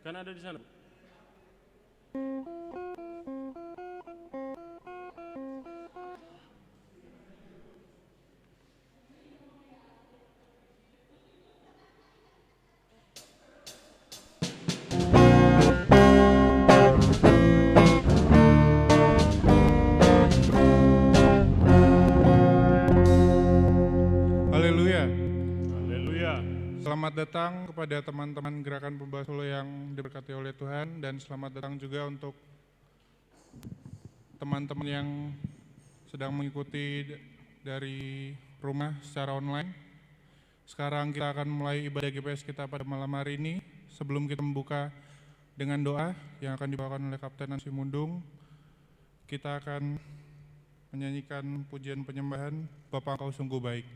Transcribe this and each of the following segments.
Kan ada di sana. Haleluya. Haleluya. Selamat datang kepada teman-teman Gerakan Pembahas Solo yang diberkati oleh Tuhan, dan selamat datang juga untuk teman-teman yang sedang mengikuti dari rumah secara online. Sekarang kita akan mulai ibadah GPS kita pada malam hari ini. Sebelum kita membuka dengan doa yang akan dibawakan oleh Kapten Nancy Mundung, kita akan menyanyikan pujian penyembahan Bapa Engkau Sungguh Baik.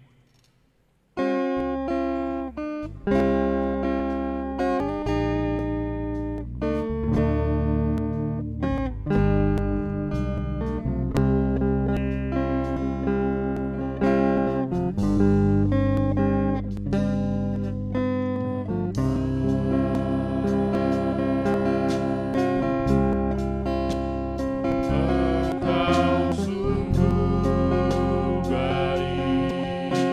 Engkau sungguh baik.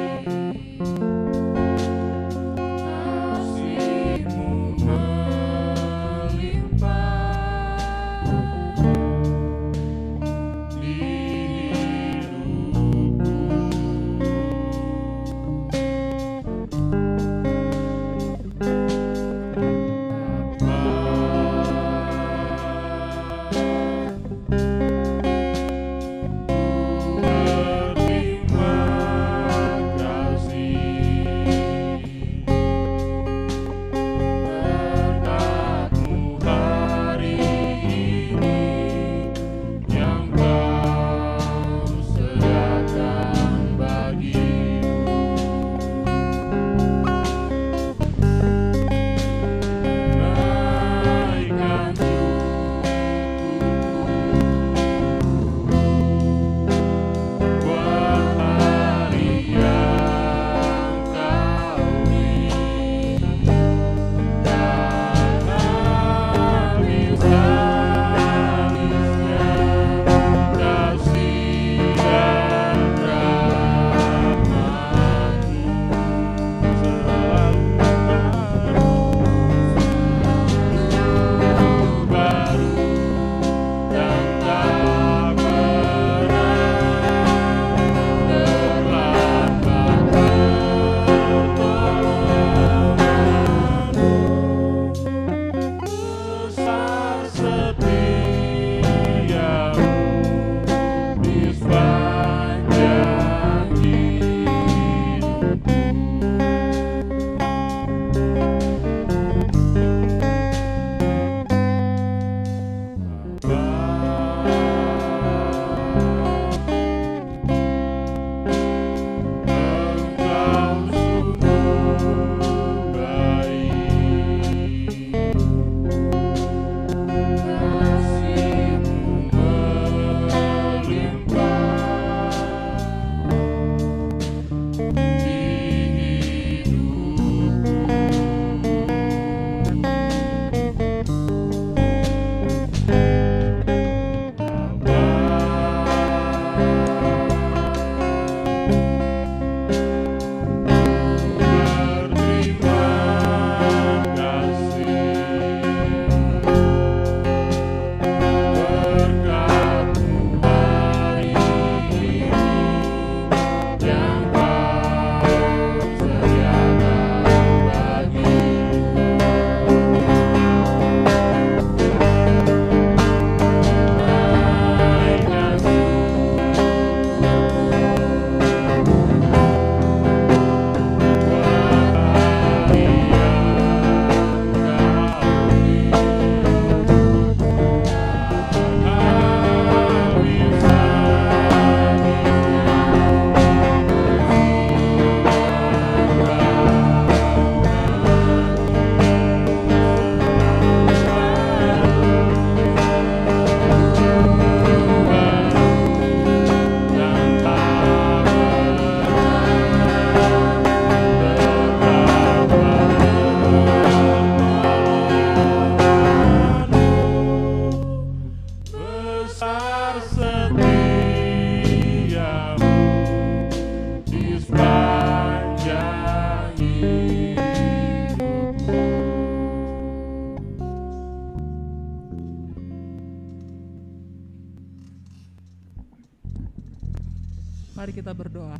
Mari kita berdoa.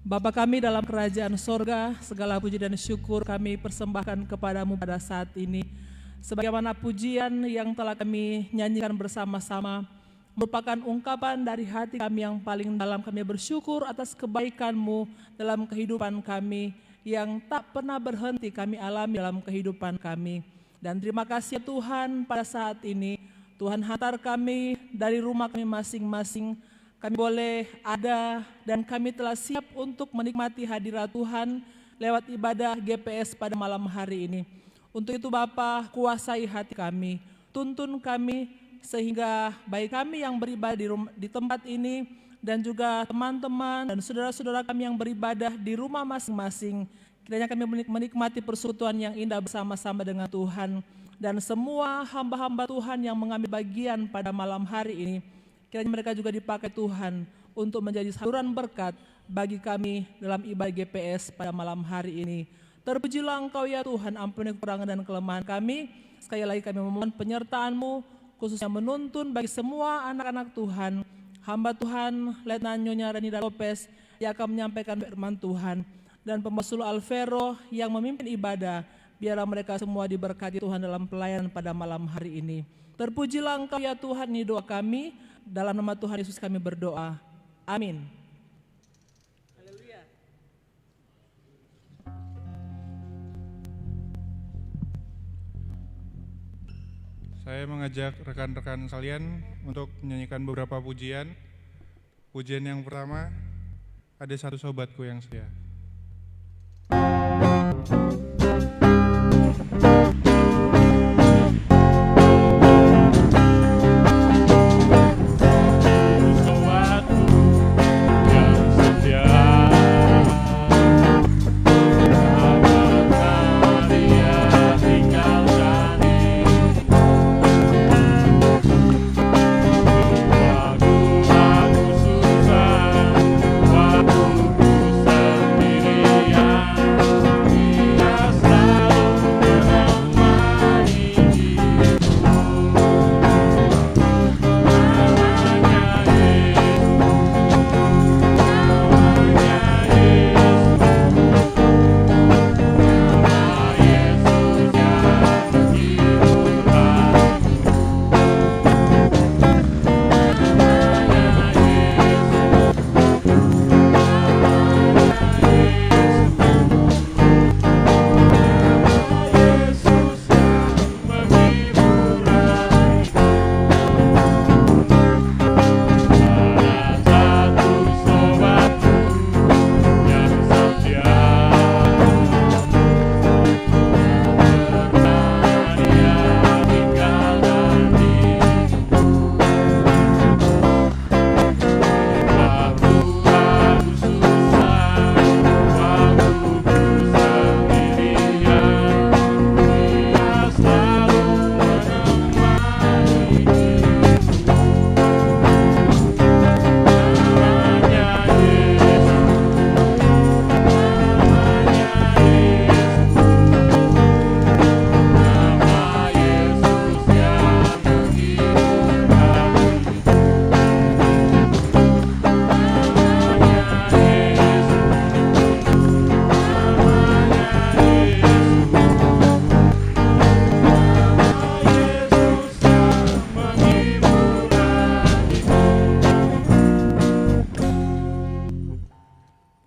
Bapa kami dalam kerajaan sorga, segala puji dan syukur kami persembahkan kepadamu pada saat ini. Sebagaimana pujian yang telah kami nyanyikan bersama-sama, merupakan ungkapan dari hati kami yang paling dalam. Kami bersyukur atas kebaikan-Mu dalam kehidupan kami yang tak pernah berhenti kami alami dalam kehidupan kami. Dan terima kasih Tuhan, pada saat ini Tuhan hantar kami dari rumah kami masing-masing. Kami boleh ada dan kami telah siap untuk menikmati hadirat Tuhan lewat ibadah GPS pada malam hari ini. Untuk itu Bapa, kuasai hati kami, tuntun kami sehingga baik kami yang beribadah di tempat ini dan juga teman-teman dan saudara-saudara kami yang beribadah di rumah masing-masing, kiranya kami menikmati persekutuan yang indah bersama-sama dengan Tuhan. Dan semua hamba-hamba Tuhan yang mengambil bagian pada malam hari ini, kiranya mereka juga dipakai Tuhan untuk menjadi saluran berkat bagi kami dalam ibadah GPS pada malam hari ini. Terpujilah Engkau ya Tuhan, ampuni kekurangan dan kelemahan kami. Sekali lagi kami memohon penyertaan-Mu, khususnya menuntun bagi semua anak-anak Tuhan, hamba Tuhan Letnan Nyonya Renida Lopez yang akan menyampaikan firman Tuhan, dan pembasulu Alvero yang memimpin ibadah. Biarlah mereka semua diberkati Tuhan dalam pelayanan pada malam hari ini. Terpujilah Engkau ya Tuhan, ini doa kami. Dalam nama Tuhan Yesus kami berdoa. Amin. Haleluya. Saya mengajak rekan-rekan sekalian untuk menyanyikan beberapa pujian. Pujian yang pertama, ada satu sobatku yang setia.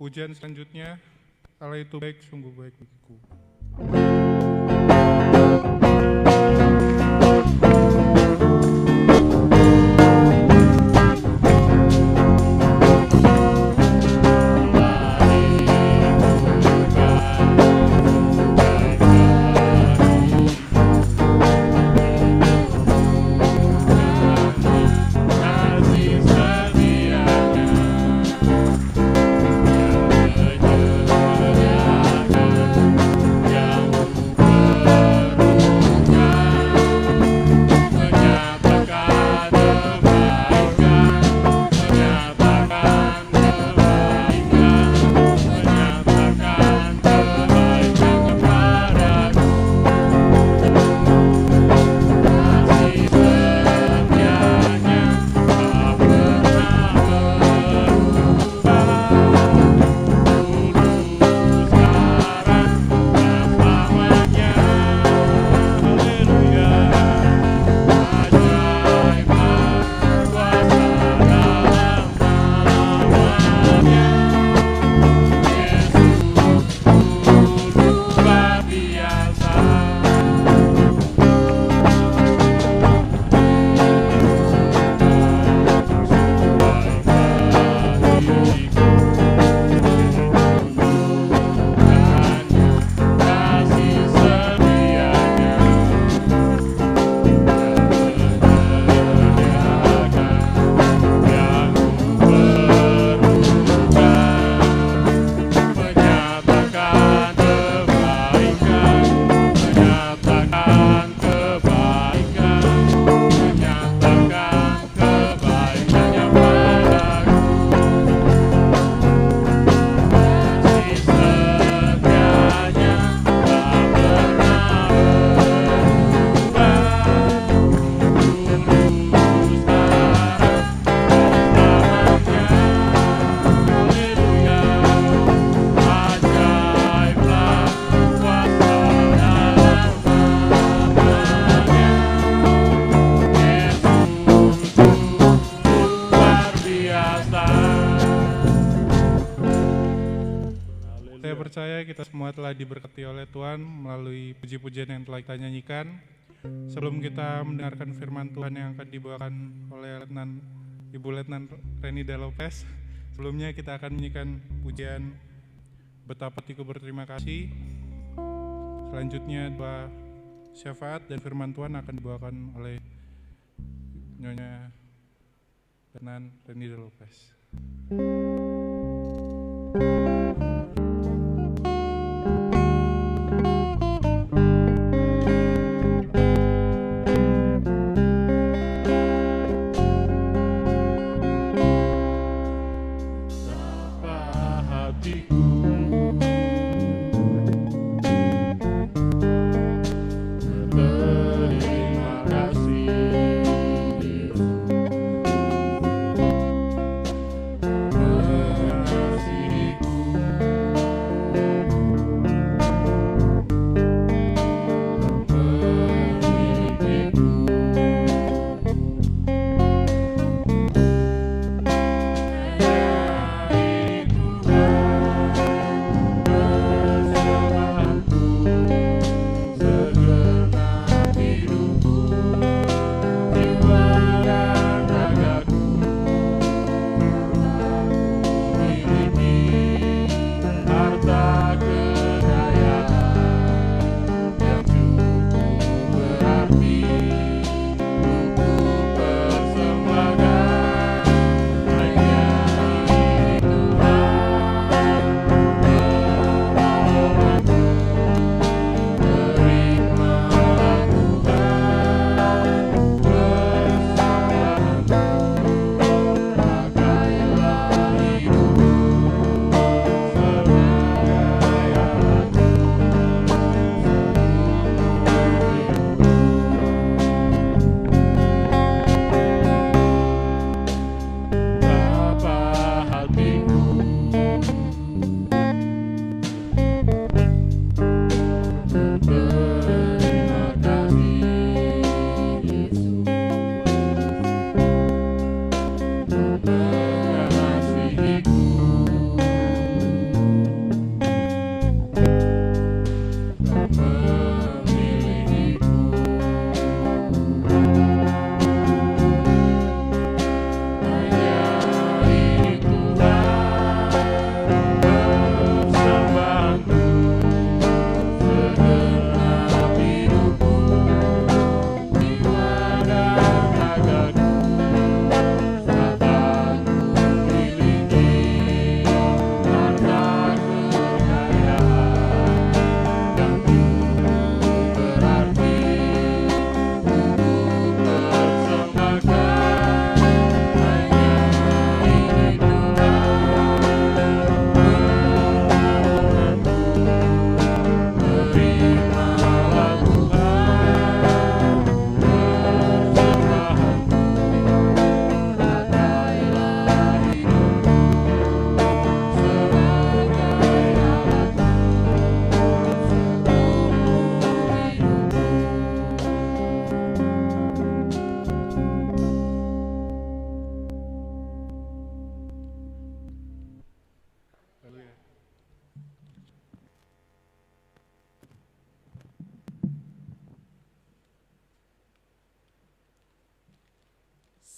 Pujian selanjutnya, Allah itu baik, sungguh baik bagiku. Yang percaya kita semua telah diberkati oleh Tuhan melalui puji-pujian yang telah kita nyanyikan. Sebelum kita mendengarkan firman Tuhan yang akan dibawakan oleh Ibu Letnan Renida Lopez, sebelumnya kita akan menyanyikan pujian Betapa Hatiku Berterima Kasih. Selanjutnya doa syafaat dan firman Tuhan akan dibawakan oleh Nyonya Letnan Renida Lopez.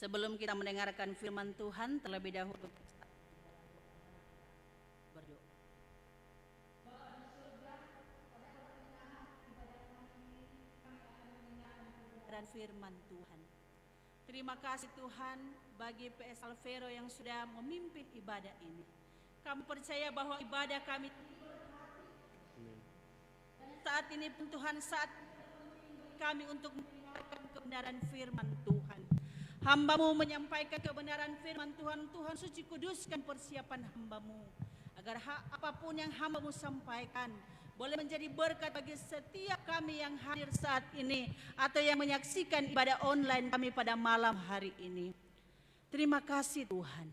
Sebelum kita mendengarkan firman Tuhan, terlebih dahulu berdoa. Dan firman Tuhan. Terima kasih Tuhan bagi PS Alvero yang sudah memimpin ibadah ini. Kami percaya bahwa ibadah kami saat ini pun Tuhan, saat kami untuk mendengarkan kebenaran firman Tuhan. Hamba-Mu menyampaikan kebenaran firman Tuhan. Tuhan suci kuduskan persiapan hamba-Mu, agar apapun yang hamba-Mu sampaikan boleh menjadi berkat bagi setiap kami yang hadir saat ini atau yang menyaksikan ibadah online kami pada malam hari ini. Terima kasih Tuhan.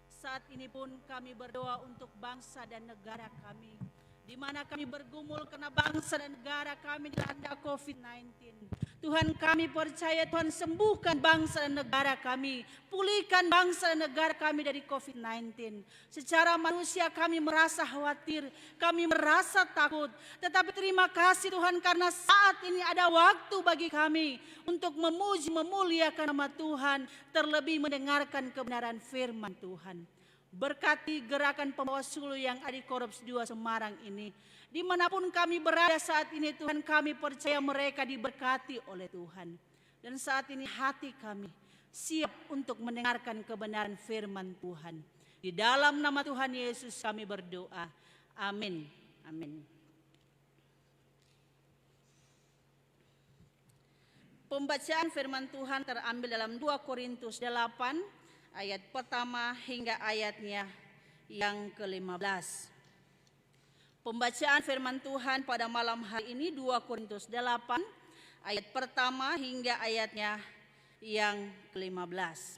Saat ini pun kami berdoa untuk bangsa dan negara kami, di mana kami bergumul karena bangsa dan negara kami dilanda COVID-19. Tuhan, kami percaya Tuhan sembuhkan bangsa dan negara kami. Pulihkan bangsa dan negara kami dari COVID-19. Secara manusia kami merasa khawatir, kami merasa takut. Tetapi terima kasih Tuhan karena saat ini ada waktu bagi kami untuk memuji, memuliakan nama Tuhan. Terlebih mendengarkan kebenaran firman Tuhan. Berkati gerakan pembawa suluh yang ada di Korps 2 Semarang ini. Dimanapun kami berada saat ini Tuhan, kami percaya mereka diberkati oleh Tuhan. Dan saat ini hati kami siap untuk mendengarkan kebenaran firman Tuhan. Di dalam nama Tuhan Yesus kami berdoa. Amin. Amin. Pembacaan firman Tuhan terambil dalam 2 Korintus 8 ayat pertama hingga ayatnya yang ke-15. Pembacaan firman Tuhan pada malam hari ini 2 Korintus 8 ayat pertama hingga ayatnya yang ke-15.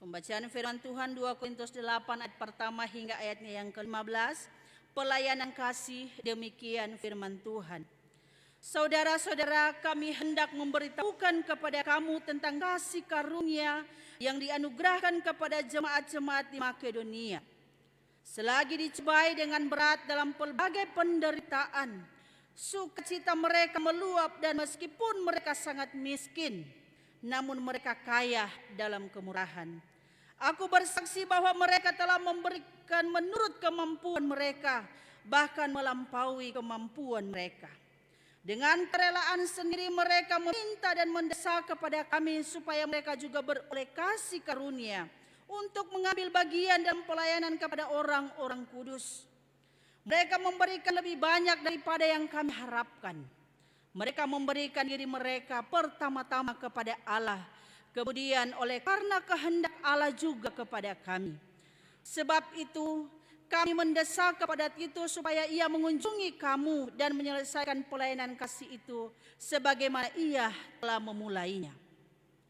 Pembacaan firman Tuhan 2 Korintus 8 ayat pertama hingga ayatnya yang ke-15. Pelayanan kasih, demikian firman Tuhan. Saudara-saudara, kami hendak memberitahukan kepada kamu tentang kasih karunia yang dianugerahkan kepada jemaat-jemaat di Makedonia. Selagi dicobai dengan berat dalam pelbagai penderitaan, sukacita mereka meluap dan meskipun mereka sangat miskin, namun mereka kaya dalam kemurahan. Aku bersaksi bahwa mereka telah memberikan menurut kemampuan mereka, bahkan melampaui kemampuan mereka. Dengan kerelaan sendiri mereka meminta dan mendesak kepada kami supaya mereka juga beroleh kasih karunia untuk mengambil bagian dalam pelayanan kepada orang-orang kudus. Mereka memberikan lebih banyak daripada yang kami harapkan. Mereka memberikan diri mereka pertama-tama kepada Allah, kemudian oleh karena kehendak Allah juga kepada kami. Sebab itu kami mendesak kepada Titus supaya ia mengunjungi kamu dan menyelesaikan pelayanan kasih itu sebagaimana ia telah memulainya.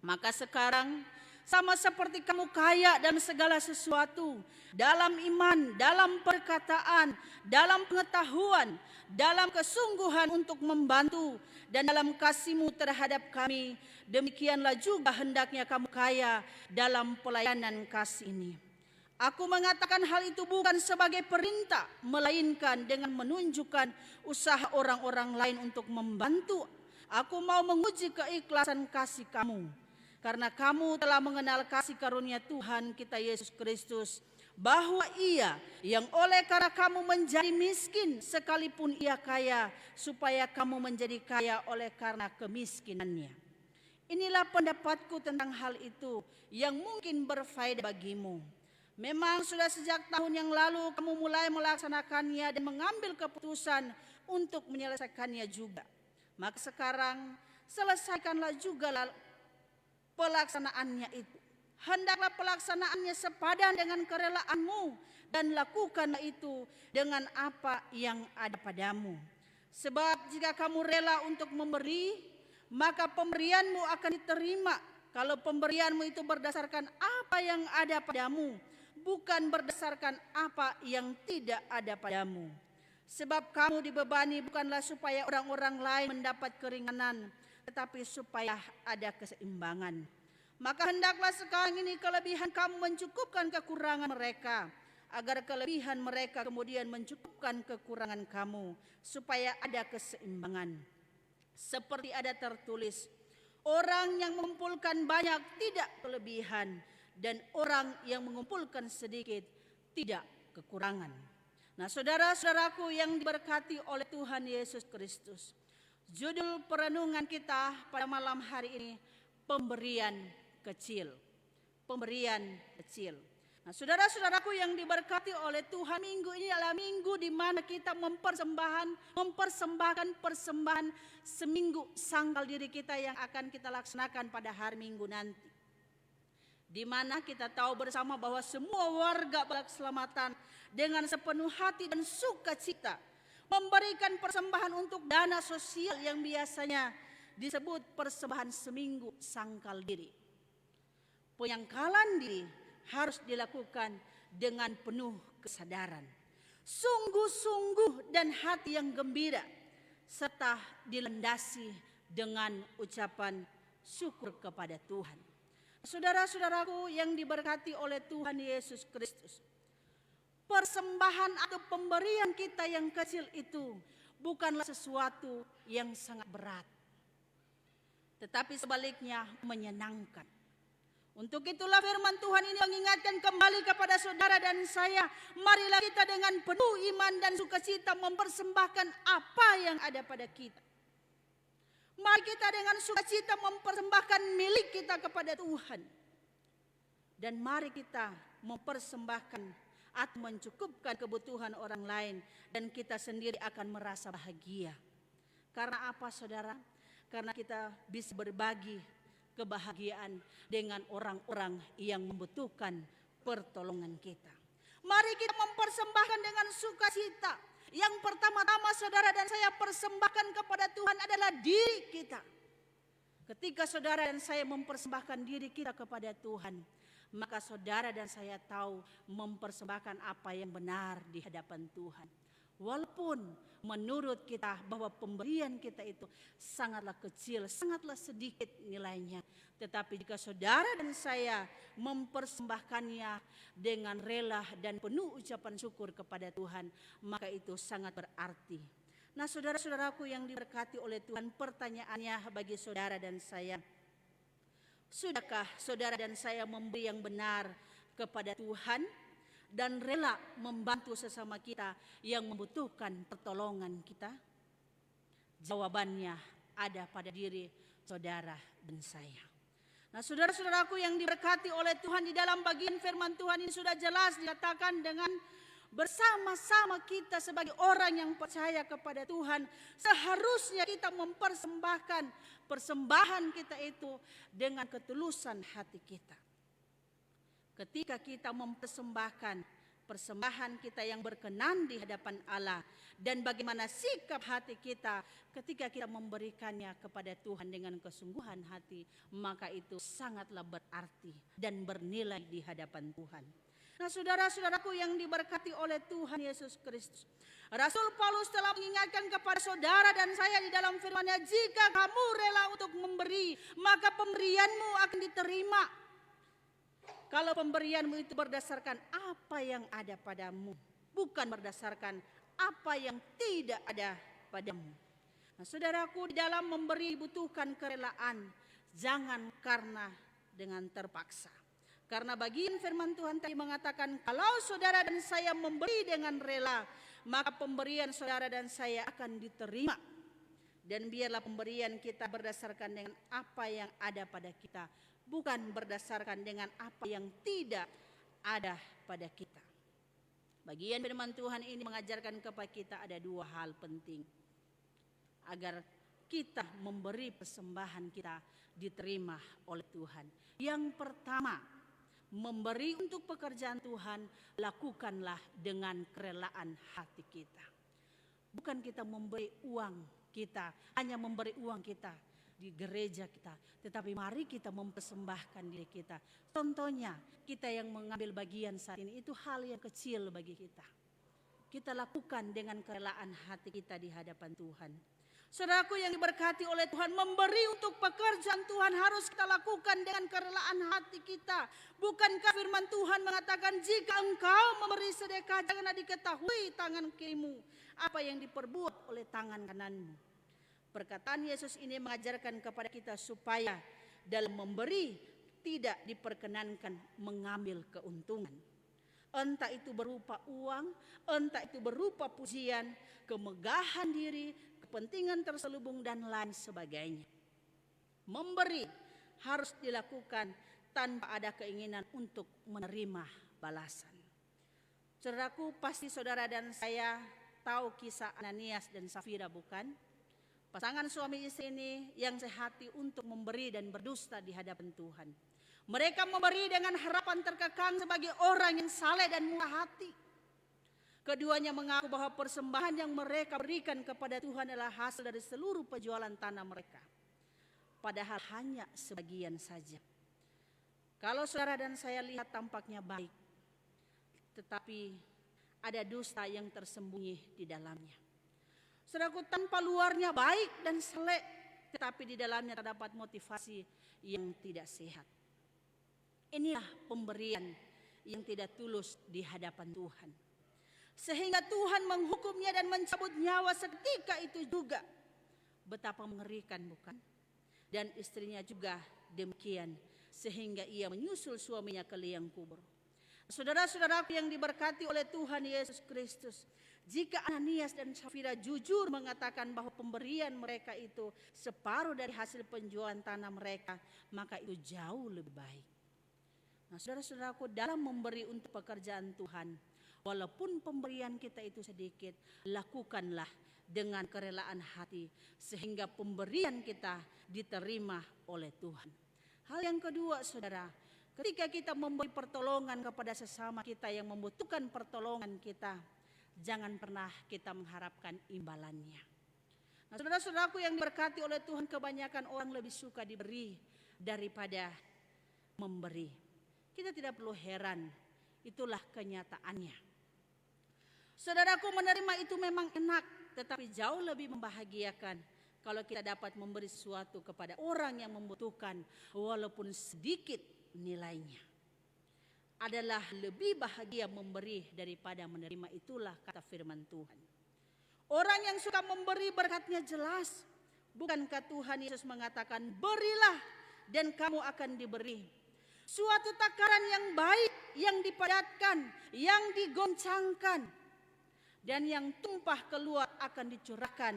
Maka sekarang sama seperti kamu kaya dalam segala sesuatu, dalam iman, dalam perkataan, dalam pengetahuan, dalam kesungguhan untuk membantu, dan dalam kasihmu terhadap kami, demikianlah juga hendaknya kamu kaya dalam pelayanan kasih ini. Aku mengatakan hal itu bukan sebagai perintah, melainkan dengan menunjukkan usaha orang-orang lain untuk membantu. Aku mau menguji keikhlasan kasih kamu. Karena kamu telah mengenal kasih karunia Tuhan kita Yesus Kristus, bahwa ia yang oleh karena kamu menjadi miskin sekalipun ia kaya, supaya kamu menjadi kaya oleh karena kemiskinannya. Inilah pendapatku tentang hal itu yang mungkin berfaedah bagimu. Memang sudah sejak tahun yang lalu kamu mulai melaksanakannya dan mengambil keputusan untuk menyelesaikannya juga. Maka sekarang selesaikanlah juga pelaksanaannya itu. Hendaklah pelaksanaannya sepadan dengan kerelaanmu dan lakukanlah itu dengan apa yang ada padamu. Sebab jika kamu rela untuk memberi, maka pemberianmu akan diterima. Kalau pemberianmu itu berdasarkan apa yang ada padamu, bukan berdasarkan apa yang tidak ada padamu. Sebab kamu dibebani bukanlah supaya orang-orang lain mendapat keringanan, tetapi supaya ada keseimbangan. Maka hendaklah sekarang ini kelebihan kamu mencukupkan kekurangan mereka, agar kelebihan mereka kemudian mencukupkan kekurangan kamu, supaya ada keseimbangan. Seperti ada tertulis, orang yang mengumpulkan banyak tidak kelebihan, dan orang yang mengumpulkan sedikit tidak kekurangan. Nah, saudara-saudaraku yang diberkati oleh Tuhan Yesus Kristus, judul perenungan kita pada malam hari ini, pemberian kecil. Pemberian kecil. Nah, saudara-saudaraku yang diberkati oleh Tuhan, minggu ini adalah minggu di mana kita mempersembahkan persembahan seminggu sangkal diri kita yang akan kita laksanakan pada hari Minggu nanti. Di mana kita tahu bersama bahwa semua warga berkeselamatan dengan sepenuh hati dan sukacita memberikan persembahan untuk dana sosial yang biasanya disebut persembahan seminggu sangkal diri. Penyangkalan diri harus dilakukan dengan penuh kesadaran, sungguh-sungguh dan hati yang gembira, serta dilandasi dengan ucapan syukur kepada Tuhan. Saudara-saudaraku yang diberkati oleh Tuhan Yesus Kristus, persembahan atau pemberian kita yang kecil itu bukanlah sesuatu yang sangat berat, tetapi sebaliknya menyenangkan. Untuk itulah firman Tuhan ini mengingatkan kembali kepada saudara dan saya, marilah kita dengan penuh iman dan sukacita mempersembahkan apa yang ada pada kita. Mari kita dengan sukacita mempersembahkan milik kita kepada Tuhan. Dan mari kita mempersembahkan atau mencukupkan kebutuhan orang lain, dan kita sendiri akan merasa bahagia. Karena apa, saudara? Karena kita bisa berbagi kebahagiaan dengan orang-orang yang membutuhkan pertolongan kita. Mari kita mempersembahkan dengan sukacita. Yang pertama-tama saudara dan saya persembahkan kepada Tuhan adalah diri kita. Ketika saudara dan saya mempersembahkan diri kita kepada Tuhan, maka saudara dan saya tahu mempersembahkan apa yang benar di hadapan Tuhan. Walaupun menurut kita bahwa pemberian kita itu sangatlah kecil, sangatlah sedikit nilainya. Tetapi jika saudara dan saya mempersembahkannya dengan rela dan penuh ucapan syukur kepada Tuhan, maka itu sangat berarti. Nah, saudara-saudaraku yang diberkati oleh Tuhan, pertanyaannya bagi saudara dan saya, sudahkah saudara dan saya memberi yang benar kepada Tuhan dan rela membantu sesama kita yang membutuhkan pertolongan kita? Jawabannya ada pada diri saudara dan saya. Nah, saudara-saudaraku yang diberkati oleh Tuhan, di dalam bagian firman Tuhan ini sudah jelas dikatakan dengan bersama-sama kita sebagai orang yang percaya kepada Tuhan, seharusnya kita mempersembahkan persembahan kita itu dengan ketulusan hati kita. Ketika kita mempersembahkan persembahan kita yang berkenan di hadapan Allah, dan bagaimana sikap hati kita ketika kita memberikannya kepada Tuhan dengan kesungguhan hati, maka itu sangatlah berarti dan bernilai di hadapan Tuhan. Nah, saudara-saudaraku yang diberkati oleh Tuhan Yesus Kristus, Rasul Paulus telah mengingatkan kepada saudara dan saya di dalam firman-Nya, jika kamu rela untuk memberi, maka pemberianmu akan diterima. Kalau pemberianmu itu berdasarkan apa yang ada padamu, bukan berdasarkan apa yang tidak ada padamu. Nah, saudaraku, di dalam memberi dibutuhkan kerelaan, jangan karena dengan terpaksa. Karena bagian firman Tuhan tadi mengatakan, kalau saudara dan saya memberi dengan rela, maka pemberian saudara dan saya akan diterima. Dan biarlah pemberian kita berdasarkan dengan apa yang ada pada kita, bukan berdasarkan dengan apa yang tidak ada pada kita. Bagian firman Tuhan ini mengajarkan kepada kita ada dua hal penting agar kita memberi persembahan kita diterima oleh Tuhan. Yang pertama, memberi untuk pekerjaan Tuhan, lakukanlah dengan kerelaan hati kita. Bukan kita memberi uang kita, hanya memberi uang kita di gereja kita, tetapi mari kita mempersembahkan diri kita. Contohnya, kita yang mengambil bagian saat ini, itu hal yang kecil bagi kita. Kita lakukan dengan kerelaan hati kita di hadapan Tuhan. Saudaraku yang diberkati oleh Tuhan, memberi untuk pekerjaan Tuhan harus kita lakukan dengan kerelaan hati kita. Bukankah firman Tuhan mengatakan, jika engkau memberi sedekah, janganlah diketahui tangan kirimu apa yang diperbuat oleh tangan kananmu. Perkataan Yesus ini mengajarkan kepada kita supaya dalam memberi tidak diperkenankan mengambil keuntungan. Entah itu berupa uang, entah itu berupa pujian, kemegahan diri, kepentingan terselubung dan lain sebagainya. Memberi harus dilakukan tanpa ada keinginan untuk menerima balasan. Saudaraku, pasti saudara dan saya tahu kisah Ananias dan Safira, bukan? Pasangan suami istri ini yang sehati untuk memberi dan berdusta di hadapan Tuhan. Mereka memberi dengan harapan terkekang sebagai orang yang saleh dan murah hati. Keduanya mengaku bahwa persembahan yang mereka berikan kepada Tuhan adalah hasil dari seluruh penjualan tanah mereka. Padahal hanya sebagian saja. Kalau saudara dan saya lihat tampaknya baik, tetapi ada dusta yang tersembunyi di dalamnya. Saudaraku, tanpa luarnya baik dan saleh, tetapi di dalamnya terdapat motivasi yang tidak sehat. Inilah pemberian yang tidak tulus di hadapan Tuhan. Sehingga Tuhan menghukumnya dan mencabut nyawa seketika itu juga. Betapa mengerikan, bukan? Dan istrinya juga demikian, sehingga ia menyusul suaminya ke liang kubur. Saudara-saudaraku yang diberkati oleh Tuhan Yesus Kristus, jika Ananias dan Safira jujur mengatakan bahwa pemberian mereka itu separuh dari hasil penjualan tanah mereka, maka itu jauh lebih baik. Nah, saudara-saudaraku, dalam memberi untuk pekerjaan Tuhan, walaupun pemberian kita itu sedikit, lakukanlah dengan kerelaan hati sehingga pemberian kita diterima oleh Tuhan. Hal yang kedua, saudara, ketika kita memberi pertolongan kepada sesama kita yang membutuhkan pertolongan kita, jangan pernah kita mengharapkan imbalannya. Nah, saudara-saudaraku yang diberkati oleh Tuhan, kebanyakan orang lebih suka diberi daripada memberi. Kita tidak perlu heran, itulah kenyataannya. Saudaraku, menerima itu memang enak, tetapi jauh lebih membahagiakan kalau kita dapat memberi sesuatu kepada orang yang membutuhkan walaupun sedikit nilainya. Adalah lebih bahagia memberi daripada menerima, itulah kata firman Tuhan. Orang yang suka memberi berkatnya jelas. Bukankah Tuhan Yesus mengatakan, berilah dan kamu akan diberi. Suatu takaran yang baik, yang dipadatkan, yang digoncangkan, dan yang tumpah keluar akan dicurahkan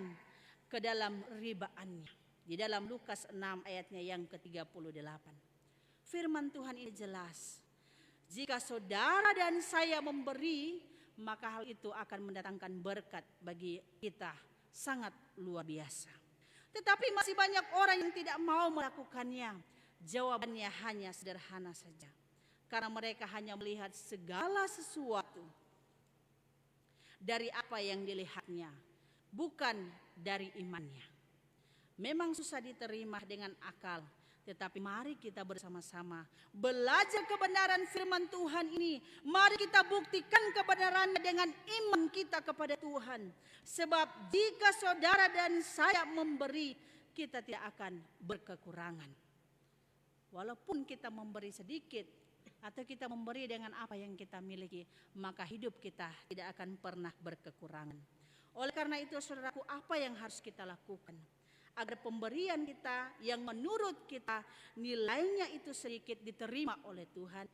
ke dalam ribaannya. Di dalam Lukas 6 ayatnya yang ke-38. Firman Tuhan ini jelas. Jika saudara dan saya memberi, maka hal itu akan mendatangkan berkat bagi kita sangat luar biasa. Tetapi masih banyak orang yang tidak mau melakukannya. Jawabannya hanya sederhana saja. Karena mereka hanya melihat segala sesuatu dari apa yang dilihatnya, bukan dari imannya. Memang susah diterima dengan akal, tetapi mari kita bersama-sama belajar kebenaran firman Tuhan ini. Mari kita buktikan kebenarannya dengan iman kita kepada Tuhan. Sebab jika saudara dan saya memberi, kita tidak akan berkekurangan. Walaupun kita memberi sedikit atau kita memberi dengan apa yang kita miliki, maka hidup kita tidak akan pernah berkekurangan. Oleh karena itu, saudaraku, apa yang harus kita lakukan agar pemberian kita yang menurut kita nilainya itu sedikit diterima oleh Tuhan?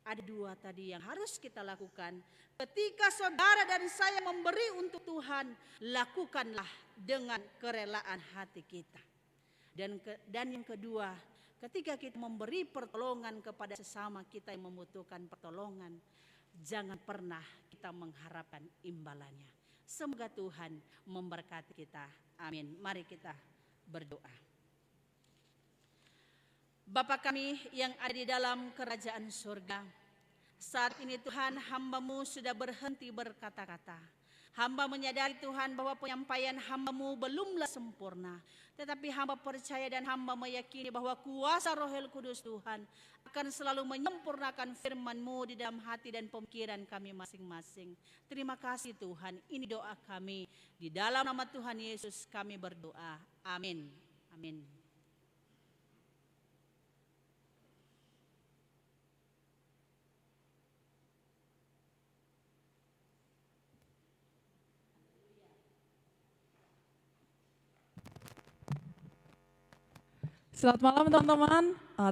Ada dua tadi yang harus kita lakukan. Ketika saudara dan saya memberi untuk Tuhan, lakukanlah dengan kerelaan hati kita. Dan yang kedua, ketika kita memberi pertolongan kepada sesama kita yang membutuhkan pertolongan, jangan pernah kita mengharapkan imbalannya. Semoga Tuhan memberkati kita. Amin. Mari kita berdoa. Bapa kami yang ada di dalam kerajaan surga, saat ini Tuhan, hamba-Mu sudah berhenti berkata-kata. Hamba menyadari Tuhan bahwa penyampaian hamba-Mu belumlah sempurna. Tetapi hamba percaya dan hamba meyakini bahwa kuasa Roh Kudus Tuhan akan selalu menyempurnakan firman-Mu di dalam hati dan pemikiran kami masing-masing. Terima kasih Tuhan, ini doa kami. Di dalam nama Tuhan Yesus kami berdoa. Amin. Amin. Selamat malam teman-teman,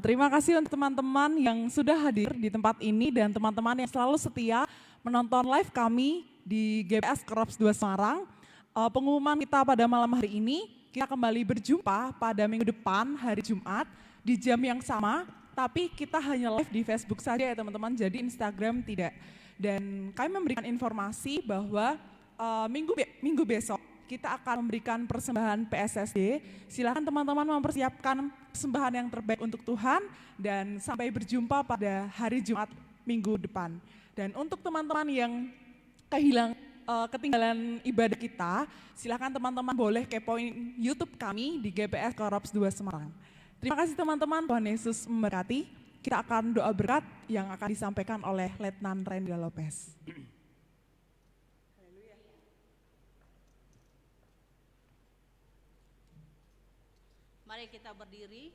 terima kasih untuk teman-teman yang sudah hadir di tempat ini dan teman-teman yang selalu setia menonton live kami di GBS Korps 2 Semarang. Pengumuman kita pada malam hari ini, kita kembali berjumpa pada minggu depan hari Jumat di jam yang sama, tapi kita hanya live di Facebook saja ya teman-teman, jadi Instagram tidak. Dan kami memberikan informasi bahwa minggu besok kita akan memberikan persembahan PSSD. Silakan teman-teman mempersiapkan persembahan yang terbaik untuk Tuhan dan sampai berjumpa pada hari Jumat minggu depan. Dan untuk teman-teman yang ketinggalan ibadah kita, silakan teman-teman boleh kepoin YouTube kami di GBS Korps 2 Semarang. Terima kasih teman-teman, Tuhan Yesus memberkati. Kita akan doa berkat yang akan disampaikan oleh Letnan Rendra Lopez. Mari kita berdiri.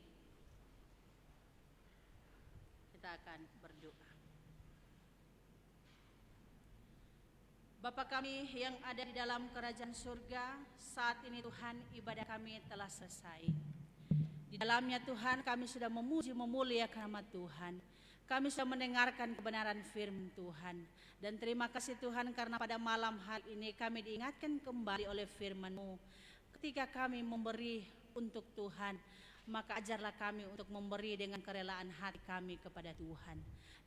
Kita akan berdoa. Bapa kami yang ada di dalam kerajaan surga, saat ini Tuhan ibadah kami telah selesai. Di dalamnya Tuhan kami sudah memuji memuliakan nama Tuhan. Kami sudah mendengarkan kebenaran firman Tuhan. Dan terima kasih Tuhan karena pada malam hari ini kami diingatkan kembali oleh firman-Mu. Ketika kami memberi untuk Tuhan, maka ajarlah kami untuk memberi dengan kerelaan hati kami kepada Tuhan.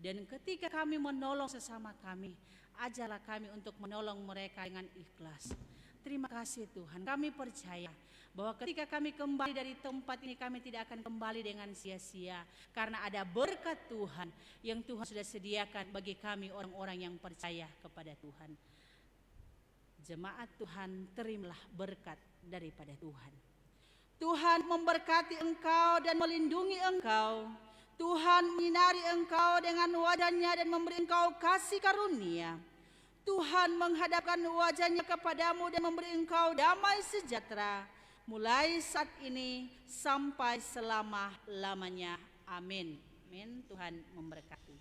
Dan ketika kami menolong sesama kami, ajarlah kami untuk menolong mereka dengan ikhlas. Terima kasih Tuhan, kami percaya bahwa ketika kami kembali dari tempat ini kami tidak akan kembali dengan sia-sia. Karena ada berkat Tuhan yang Tuhan sudah sediakan bagi kami orang-orang yang percaya kepada Tuhan. Jemaat Tuhan, terimalah berkat daripada Tuhan. Tuhan memberkati engkau dan melindungi engkau. Tuhan menyinari engkau dengan wajah-Nya dan memberi engkau kasih karunia. Tuhan menghadapkan wajah-Nya kepadamu dan memberi engkau damai sejahtera. Mulai saat ini sampai selama-lamanya. Amin. Amin. Tuhan memberkati.